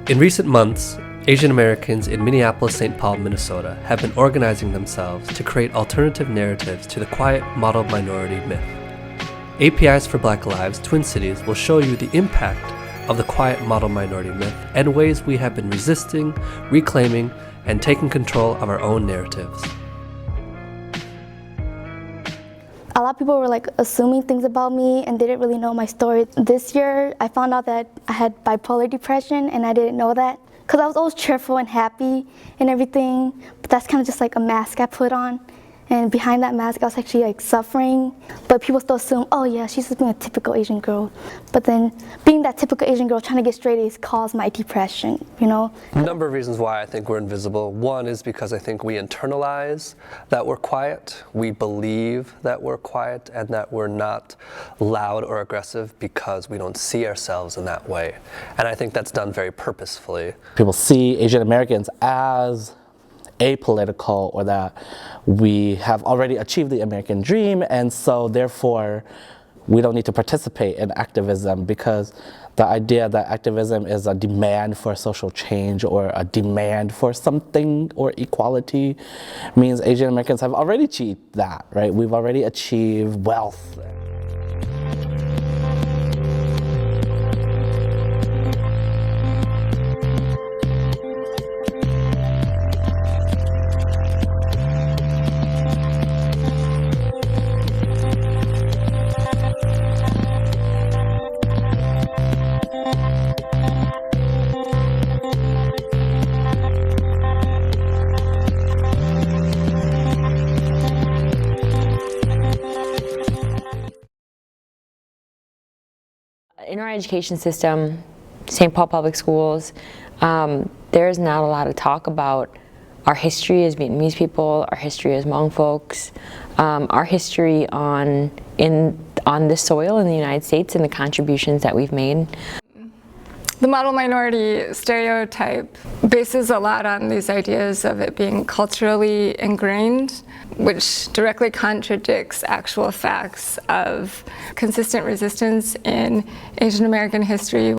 In recent months, Asian Americans in Minneapolis-St. Paul, Minnesota have been organizing themselves to create alternative narratives to the quiet model minority myth. APIs for Black Lives Twin Cities will show you the impact of the quiet model minority myth and ways we have been resisting, reclaiming, and taking control of our own narratives. A lot of people were assuming things about me and didn't really know my story. This year, I found out that I had bipolar depression and I didn't know that because I was always cheerful and happy and everything, but that's kind of just like a mask I put on. And behind that mask, I was actually suffering. But people still assume, oh yeah, she's just being a typical Asian girl. But then being that typical Asian girl, trying to get straight A's caused my depression, you know? A number of reasons why I think we're invisible. One is because I think we internalize that we're quiet. We believe that we're quiet and that we're not loud or aggressive because we don't see ourselves in that way. And I think that's done very purposefully. People see Asian Americans as apolitical, or that we have already achieved the American dream, and so therefore we don't need to participate in activism, because the idea that activism is a demand for social change or a demand for something or equality means Asian Americans have already achieved that, right? We've already achieved wealth. In our education system, St. Paul Public Schools, there is not a lot of talk about our history as Vietnamese people, our history as Hmong folks, our history on the soil in the United States and the contributions that we've made. The model minority stereotype bases a lot on these ideas of it being culturally ingrained, which directly contradicts actual facts of consistent resistance in Asian American history.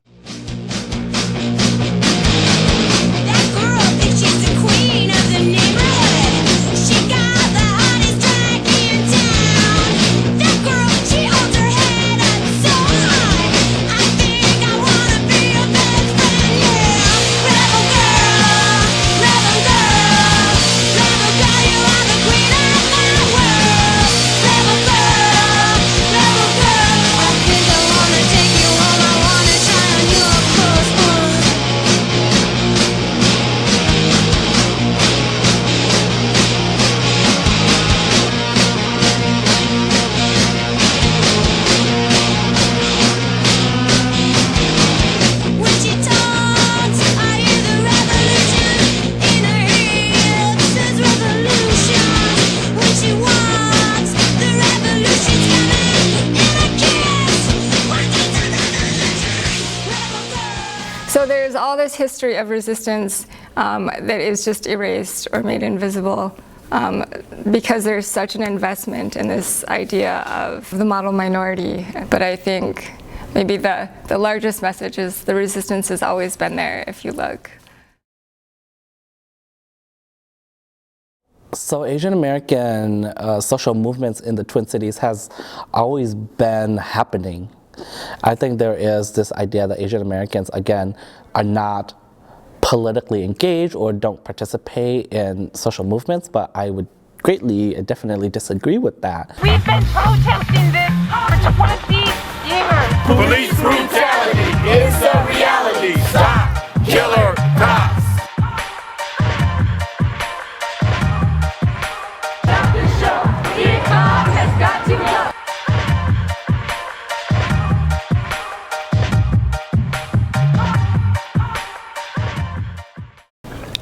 So there's all this history of resistance that is just erased or made invisible because there's such an investment in this idea of the model minority. But I think maybe the largest message is the resistance has always been there if you look. So Asian American social movements in the Twin Cities has always been happening. I think there is this idea that Asian Americans, again, are not politically engaged or don't participate in social movements, but I would greatly and definitely disagree with that. We've been protesting this for 20 years. Police brutality is a reality. Stop killer cops. Stop this show. Vietnam has got to go.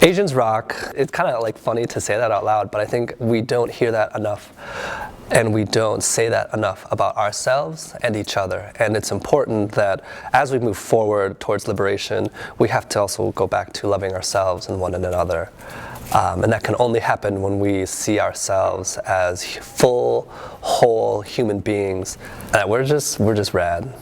Asians rock. It's kind of funny to say that out loud, but I think we don't hear that enough, and we don't say that enough about ourselves and each other. And it's important that as we move forward towards liberation, we have to also go back to loving ourselves and one another. And that can only happen when we see ourselves as full, whole human beings. And we're just rad.